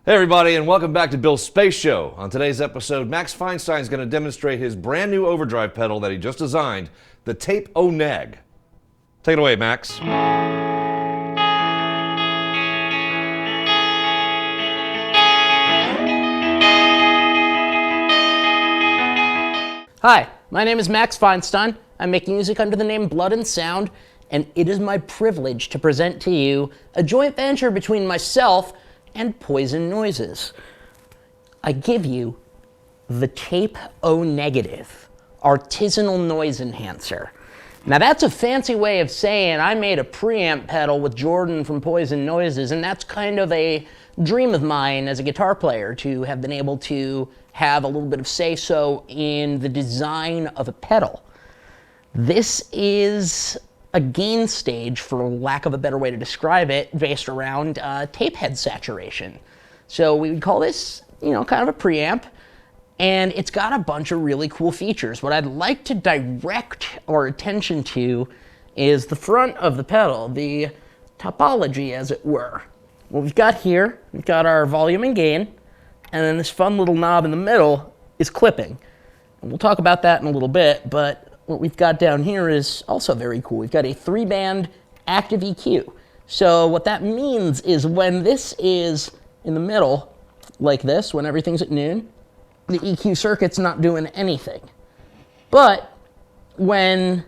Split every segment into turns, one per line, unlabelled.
Hey everybody, and welcome back to Bill's Space Show. On today's episode, Max Feinstein is going to demonstrate his brand new overdrive pedal that he just designed, the Tape-O-Neg. Take it away, Max.
Hi, my name is Max Feinstein. I'm making music under the name Blood and Sound, and it is my privilege to present to you a joint venture between myself and Poison Noises. I give you the Tape-O-Negative artisanal noise enhancer. Now that's a fancy way of saying I made a preamp pedal with Jordan from Poison Noises, and that's kind of a dream of mine as a guitar player, to have been able to have a little bit of say-so in the design of a pedal. This is a gain stage, for lack of a better way to describe it, based around tape head saturation. So we would call this, kind of a preamp, and it's got a bunch of really cool features. What I'd like to direct our attention to is the front of the pedal, the topology, as it were. What we've got here, we've got our volume and gain, and then this fun little knob in the middle is clipping. And we'll talk about that in a little bit, but what we've got down here is also very cool. We've got a 3-band active EQ. So what that means is when this is in the middle, like this, when everything's at noon, the EQ circuit's not doing anything. But when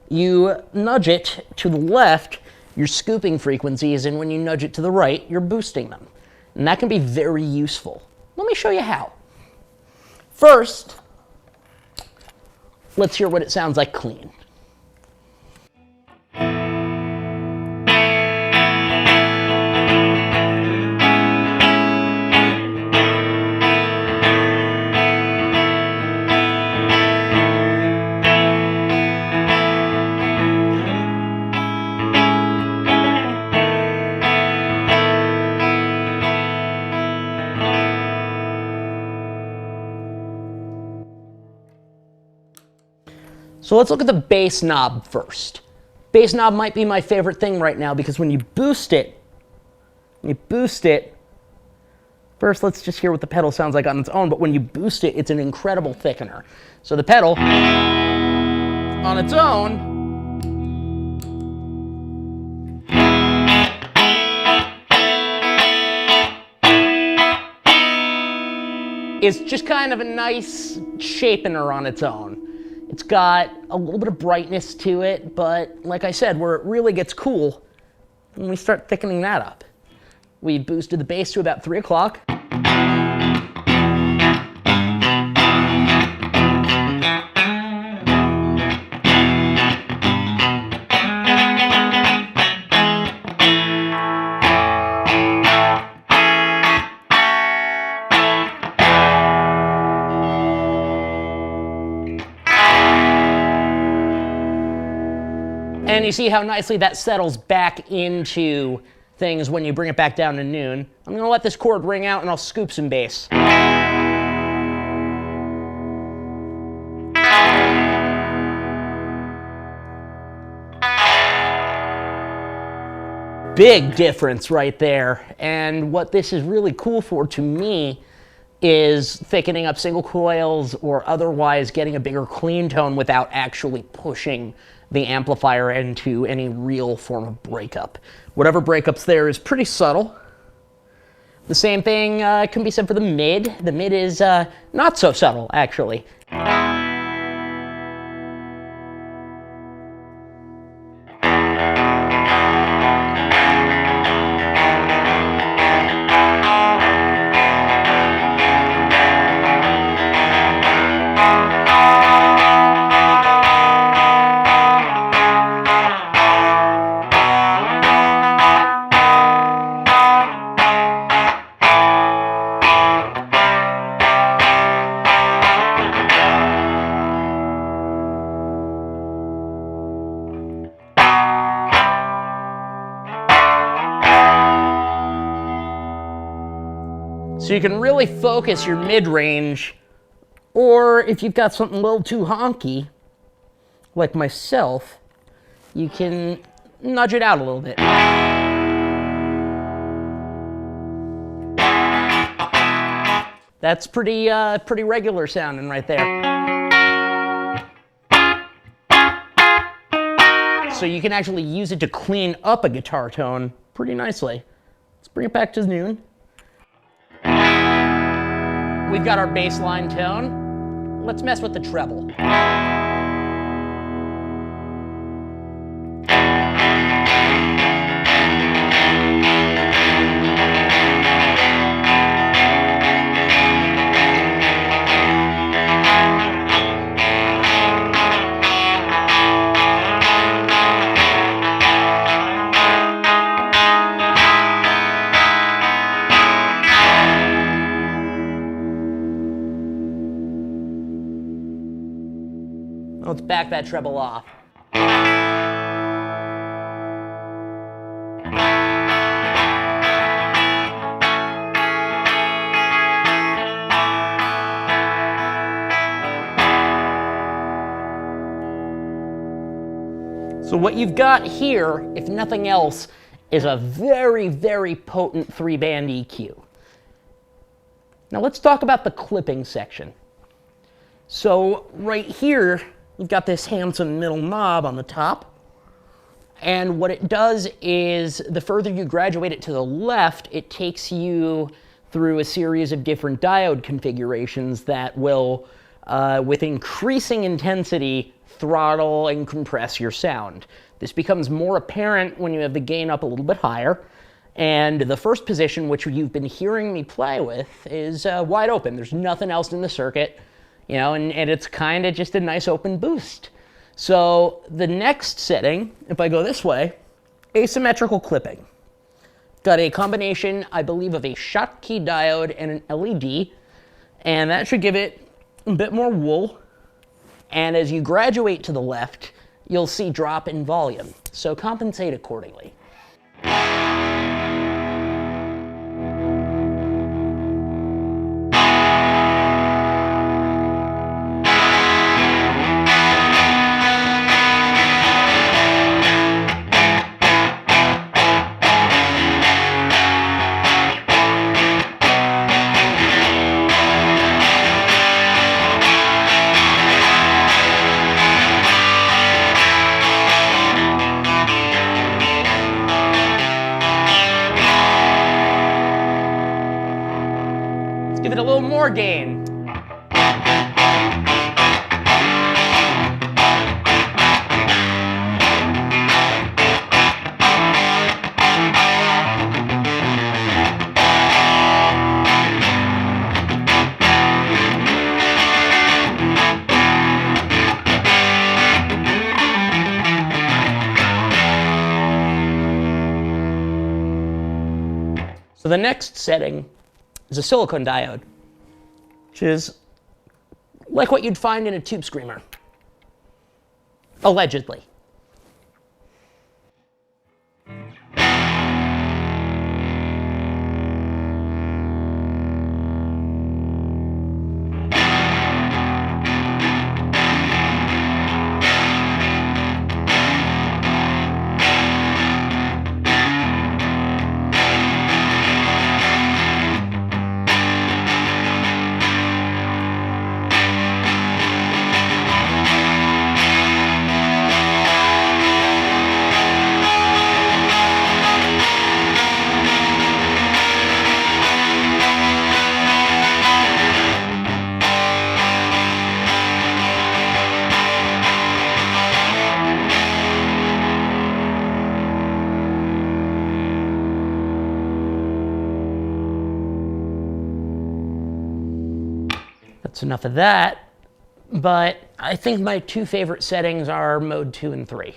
you nudge it to the left, you're scooping frequencies, and when you nudge it to the right, you're boosting them. And that can be very useful. Let me show you how. First, let's hear what it sounds like clean. So let's look at the bass knob first. Bass knob might be my favorite thing right now, because when you boost it, first let's just hear what the pedal sounds like on its own, but when you boost it, it's an incredible thickener. So the pedal, on its own, is just kind of a nice shapener on its own. It's got a little bit of brightness to it, but like I said, where it really gets cool, when we start thickening that up. We boosted the bass to about 3 o'clock. And you see how nicely that settles back into things when you bring it back down to noon. I'm going to let this chord ring out, and I'll scoop some bass. Big difference right there. And what this is really cool for, to me, is thickening up single coils or otherwise getting a bigger clean tone without actually pushing the amplifier into any real form of breakup. Whatever breakup's there is pretty subtle. The same thing can be said for the mid. The mid is not so subtle, actually. So you can really focus your mid-range, or if you've got something a little too honky, like myself, you can nudge it out a little bit. That's pretty regular sounding right there. So you can actually use it to clean up a guitar tone pretty nicely. Let's bring it back to noon. We've got our bass line tone. Let's mess with the treble. Let's back that treble off. So what you've got here, if nothing else, is a very, very potent 3-band EQ. Now let's talk about the clipping section. So right here, you've got this handsome middle knob on the top. And what it does is, the further you graduate it to the left, it takes you through a series of different diode configurations that will, with increasing intensity, throttle and compress your sound. This becomes more apparent when you have the gain up a little bit higher. And the first position, which you've been hearing me play with, is wide open. There's nothing else in the circuit. You know, and it's kind of just a nice open boost. So the next setting, if I go this way, asymmetrical clipping. Got a combination, I believe, of a Schottky diode and an LED, and that should give it a bit more wool. And as you graduate to the left, you'll see drop in volume, so compensate accordingly. Give it a little more gain. So the next setting is a silicone diode, which is like what you'd find in a tube screamer, allegedly. That's enough of that, but I think my two favorite settings are mode 2 and 3.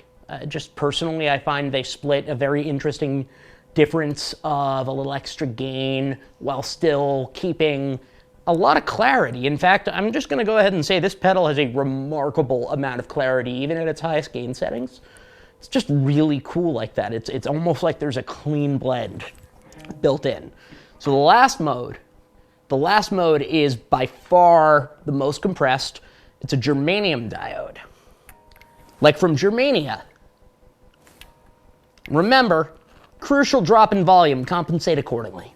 Just personally, I find they split a very interesting difference of a little extra gain while still keeping a lot of clarity. In fact, I'm just going to go ahead and say this pedal has a remarkable amount of clarity, even at its highest gain settings. It's just really cool like that. It's almost like there's a clean blend built in. So the last mode is by far the most compressed. It's a germanium diode, like from Germania. Remember, crucial drop in volume, compensate accordingly.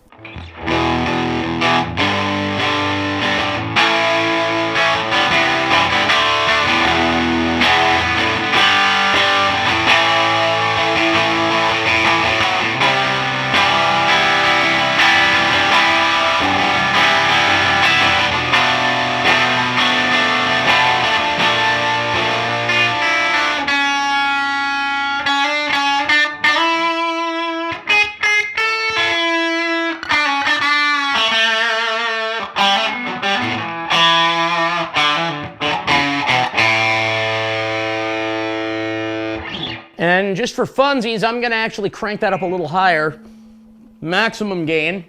just for funsies, I'm gonna actually crank that up a little higher. Maximum gain.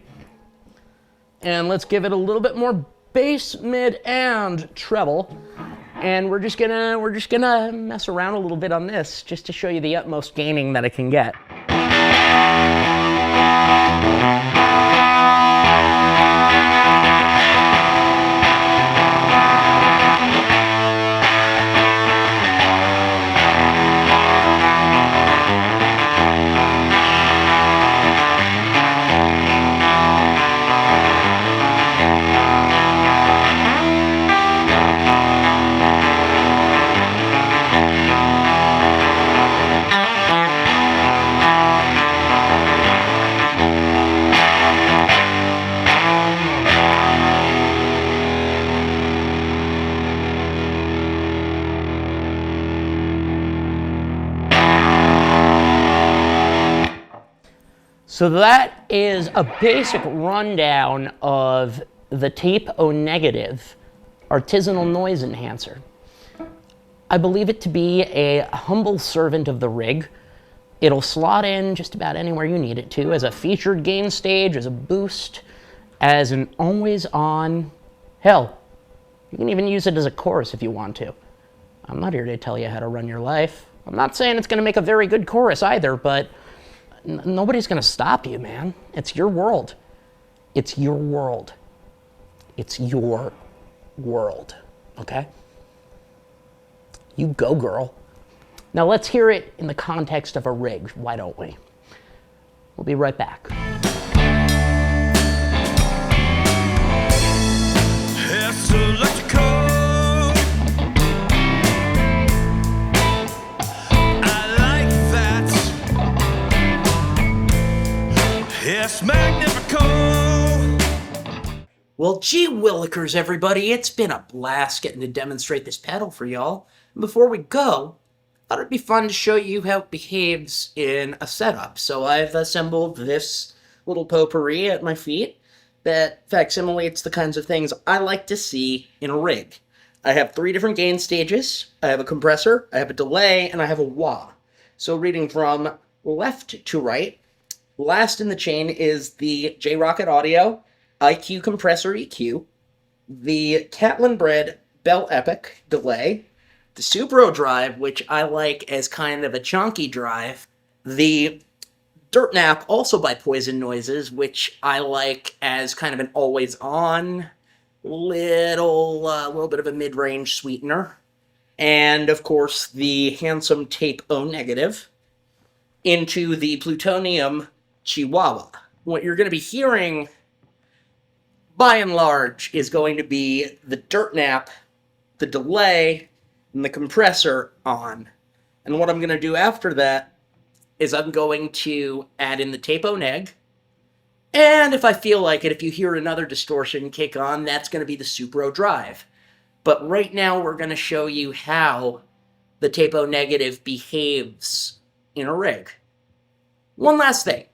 And let's give it a little bit more bass, mid, and treble. And we're just gonna mess around a little bit on this just to show you the utmost gaining that it can get. So that is a basic rundown of the Tape-O-Neg artisanal noise enhancer. I believe it to be a humble servant of the rig. It'll slot in just about anywhere you need it to, as a featured gain stage, as a boost, as an always-on. Hell, you can even use it as a chorus if you want to. I'm not here to tell you how to run your life. I'm not saying it's going to make a very good chorus either, but nobody's going to stop you, man. It's your world. It's your world. It's your world, okay? You go, girl. Now let's hear it in the context of a rig, why don't we? We'll be right back. Well, gee willikers, everybody. It's been a blast getting to demonstrate this pedal for y'all. And before we go, I thought it'd be fun to show you how it behaves in a setup. So I've assembled this little potpourri at my feet that facsimilates the kinds of things I like to see in a rig. I have 3 different gain stages. I have a compressor, I have a delay, and I have a wah. So reading from left to right, last in the chain is the J-Rocket Audio IQ Compressor EQ, the Catlin Bred Bell Epic delay, the Supro drive, which I like as kind of a chunky drive, the Dirt Nap, also by Poison Noises, which I like as kind of an always-on little bit of a mid-range sweetener, and of course the handsome Tape-O-Neg into the Plutonium Chihuahua. What you're going to be hearing, by and large, is going to be the Dirt Nap, the delay, and the compressor on. And what I'm going to do after that is I'm going to add in the Tape-O-Neg, and if I feel like it, if you hear another distortion kick on, that's going to be the Supro drive. But right now we're going to show you how the Tape-O-Neg behaves in a rig. One last thing.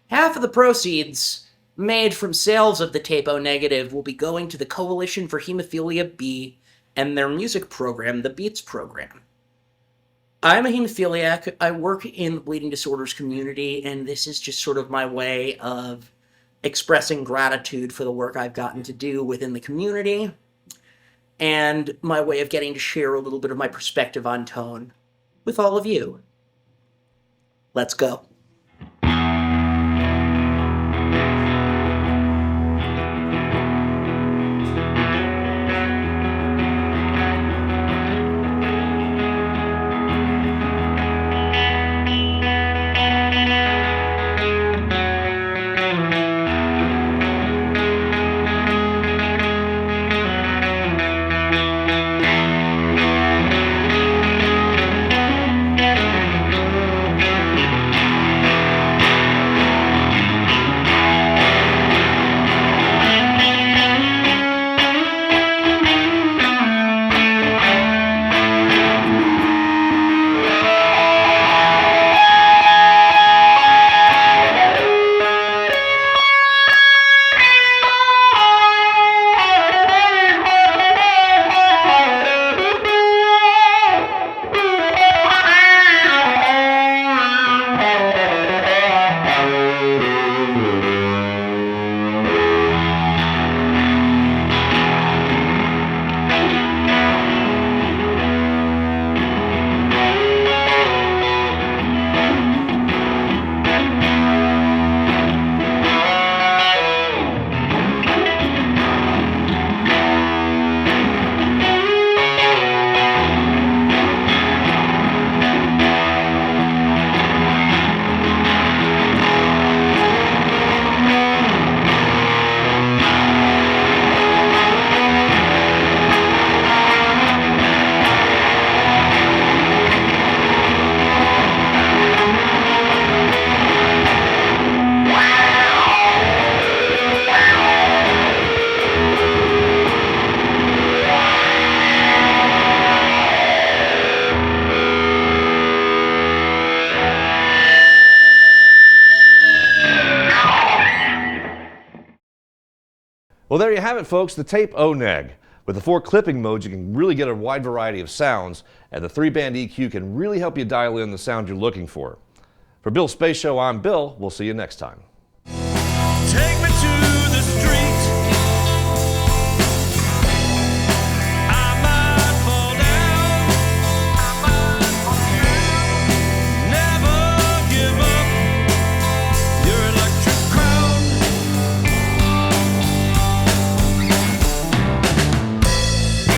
Half of the proceeds made from sales of the Tape-O-Neg will be going to the Coalition for Hemophilia B and their music program, the Beats program. I'm a hemophiliac. I work in the bleeding disorders community, and this is just sort of my way of expressing gratitude for the work I've gotten to do within the community, and my way of getting to share a little bit of my perspective on tone with all of you. Let's go.
Well, there you have it, folks, the Tape-O-Neg. With the 4 clipping modes, you can really get a wide variety of sounds, and the 3-band EQ can really help you dial in the sound you're looking for. For Bill's Space Show, I'm Bill. We'll see you next time.
Take me to